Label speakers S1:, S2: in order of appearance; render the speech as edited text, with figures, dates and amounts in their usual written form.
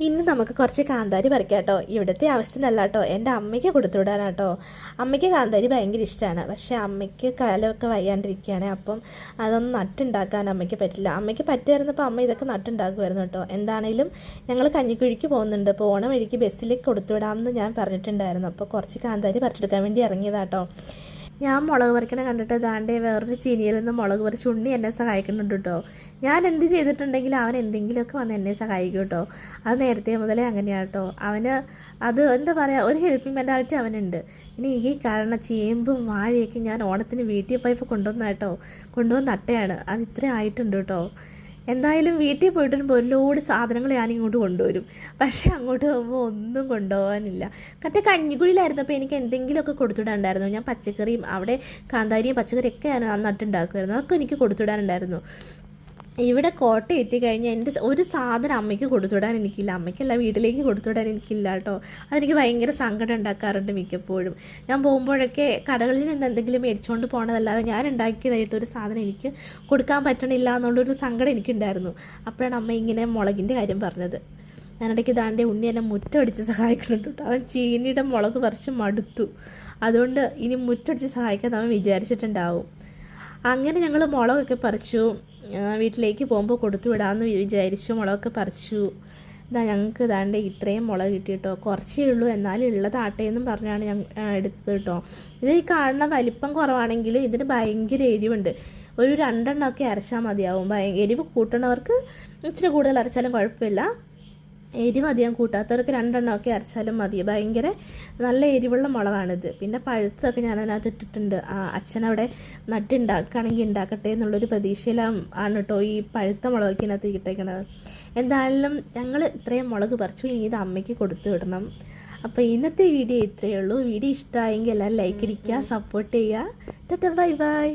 S1: ഇന്ന് നമുക്ക് കുറച്ച് കാന്താരി പറിക്കാം കേട്ടോ. ഇവിടുത്തെ അവസ്ഥയിലല്ല കേട്ടോ, എൻ്റെ അമ്മയ്ക്ക് കൊടുത്തുവിടാനാട്ടോ. അമ്മയ്ക്ക് കാന്താരി ഭയങ്കര ഇഷ്ടമാണ്. പക്ഷേ അമ്മയ്ക്ക് കാലമൊക്കെ വയ്യാണ്ടിരിക്കുകയാണ്. അപ്പം അതൊന്നും നട്ടുണ്ടാക്കാൻ അമ്മയ്ക്ക് പറ്റില്ല. അമ്മയ്ക്ക് പറ്റുമായിരുന്നപ്പോൾ അമ്മ ഇതൊക്കെ നട്ടുണ്ടാക്കുമായിരുന്നു കേട്ടോ. എന്താണെങ്കിലും ഞങ്ങൾ കഞ്ഞിക്കുഴിക്ക് പോകുന്നുണ്ട്. പോണ വഴിക്ക് ബസ്സിലേക്ക് കൊടുത്തുവിടാമെന്ന് ഞാൻ പറഞ്ഞിട്ടുണ്ടായിരുന്നു. അപ്പോൾ കുറച്ച് കാന്താരി പറിച്ചെടുക്കാൻ വേണ്ടി ഇറങ്ങിയതാട്ടോ. ഞാൻ മുളക് പറിക്കണ കണ്ടിട്ട് ദാണ്ടേ വേറൊരു ചീനിയിൽ നിന്ന് മുളക് പറിച്ച് ഉണ്ണി എന്നെ സഹായിക്കുന്നുണ്ട് കേട്ടോ. ഞാൻ എന്ത് ചെയ്തിട്ടുണ്ടെങ്കിൽ അവൻ എന്തെങ്കിലുമൊക്കെ വന്ന് എന്നെ സഹായിക്കും കേട്ടോ. അത് നേരത്തെ മുതലേ അങ്ങനെയാണ് കേട്ടോ. അവന് അത് എന്താ പറയുക, ഒരു ഹെൽപ്പിംഗ് മെൻറ്റാലിറ്റി അവനുണ്ട്. ഇനി ഈ കാരണം ചേമ്പും വാഴയൊക്കെ ഞാൻ ഓണത്തിന് വീട്ടിൽ പോയപ്പോൾ കൊണ്ടുവന്ന കേട്ടോ, കൊണ്ടുവന്ന് നട്ടയാണ്. അത് ഇത്രയും ആയിട്ടുണ്ട് കേട്ടോ. എന്തായാലും വീട്ടിൽ പോയിട്ട് വരുമ്പോൾ ഒരു ലോഡ് സാധനങ്ങൾ ഞാനിങ്ങോട്ട് കൊണ്ടുവരും. പക്ഷേ അങ്ങോട്ട് പോകുമ്പോൾ ഒന്നും കൊണ്ടുപോകാനില്ല. കറക്റ്റ് കഞ്ഞിക്കുഴിയിലായിരുന്നപ്പോൾ എനിക്ക് എന്തെങ്കിലുമൊക്കെ കൊടുത്തുവിടാനുണ്ടായിരുന്നു. ഞാൻ പച്ചക്കറിയും അവിടെ കാന്താരിയും പച്ചക്കറിയൊക്കെ ഞാൻ നട്ടുണ്ടാക്കുമായിരുന്നു. അതൊക്കെ എനിക്ക് കൊടുത്തുവിടാനുണ്ടായിരുന്നു. ഇവിടെ കോട്ടയം എത്തിക്കഴിഞ്ഞാൽ എൻ്റെ ഒരു സാധനം അമ്മയ്ക്ക് കൊടുത്തുവിടാൻ എനിക്കില്ല. അമ്മയ്ക്കല്ല, വീട്ടിലേക്ക് കൊടുത്തുവിടാൻ എനിക്കില്ല കേട്ടോ. അതെനിക്ക് ഭയങ്കര സങ്കടം ഉണ്ടാക്കാറുണ്ട് മിക്കപ്പോഴും. ഞാൻ പോകുമ്പോഴൊക്കെ കടകളിൽ നിന്ന് എന്തെങ്കിലും മേടിച്ചുകൊണ്ട് പോകണതല്ലാതെ ഞാൻ ഉണ്ടാക്കിയതായിട്ടൊരു സാധനം എനിക്ക് കൊടുക്കാൻ പറ്റണില്ല എന്നുള്ളൊരു സങ്കടം എനിക്കുണ്ടായിരുന്നു. അപ്പോഴാണ് അമ്മ ഇങ്ങനെ മുളകിൻ്റെ കാര്യം പറഞ്ഞത്. ഞാനിടയ്ക്ക് ദാണ്ടെ ഉണ്ണി എന്നെ മുറ്റമടിച്ച് സഹായിക്കുന്നുണ്ട് കേട്ടോ. അവൻ ചീനിയുടെ മുളക് പറിച്ച് മടുത്തു. അതുകൊണ്ട് ഇനി മുറ്റമടിച്ച് സഹായിക്കാൻ അവൻ വിചാരിച്ചിട്ടുണ്ടാവും. അങ്ങനെ ഞങ്ങൾ മുളകൊക്കെ പറിച്ചു. വീട്ടിലേക്ക് പോകുമ്പോൾ കൊടുത്തു വിടാമെന്ന് വിചാരിച്ചു. മുളകൊക്കെ പറിച്ചു. ഞങ്ങൾക്ക് ഇതാണ്ട് ഇത്രയും മുളക് കിട്ടി കേട്ടോ. കുറച്ചേ ഉള്ളൂ, എന്നാലും ഉള്ളത് ആട്ടയെന്നും പറഞ്ഞാണ് ഞാൻ എടുത്തത് കേട്ടോ. ഇത് ഈ കാണുന്ന വലിപ്പം കുറവാണെങ്കിലും ഇതിന് ഭയങ്കര എരിവുണ്ട്. ഒരു 2 എണ്ണമൊക്കെ അരച്ചാൽ മതിയാവും. എരിവ് കൂട്ടണവർക്ക് ഇച്ചിരി കൂടുതൽ അരച്ചാലും കുഴപ്പമില്ല. എരിവ് അധികം കൂട്ടാത്തവർക്ക് 2 എണ്ണമൊക്കെ അരച്ചാലും മതി. ഭയങ്കര നല്ല എരിവുള്ള മുളകാണിത്. പിന്നെ പഴുത്തൊക്കെ ഞാൻ അതിനകത്ത് ഇട്ടിട്ടുണ്ട്. അച്ഛനവിടെ നട്ടുണ്ടാക്കുകയാണെങ്കിൽ ഉണ്ടാക്കട്ടെ എന്നുള്ളൊരു പ്രതീക്ഷയിലാണ് കേട്ടോ ഈ പഴുത്ത മുളകൊക്കെ ഇതിനകത്ത് ഇട്ടേക്കണത്. എന്തായാലും ഞങ്ങൾ ഇത്രയും മുളക് പറിച്ചു. ഇനി ഇത് അമ്മയ്ക്ക് കൊടുത്തു വിടണം. അപ്പോൾ ഇന്നത്തെ വീഡിയോ ഇത്രയേ ഉള്ളൂ. വീഡിയോ ഇഷ്ടമായെങ്കിൽ എല്ലാവരും ലൈക്ക് അടിക്കുക, സപ്പോർട്ട് ചെയ്യുക. Tata, bye bye.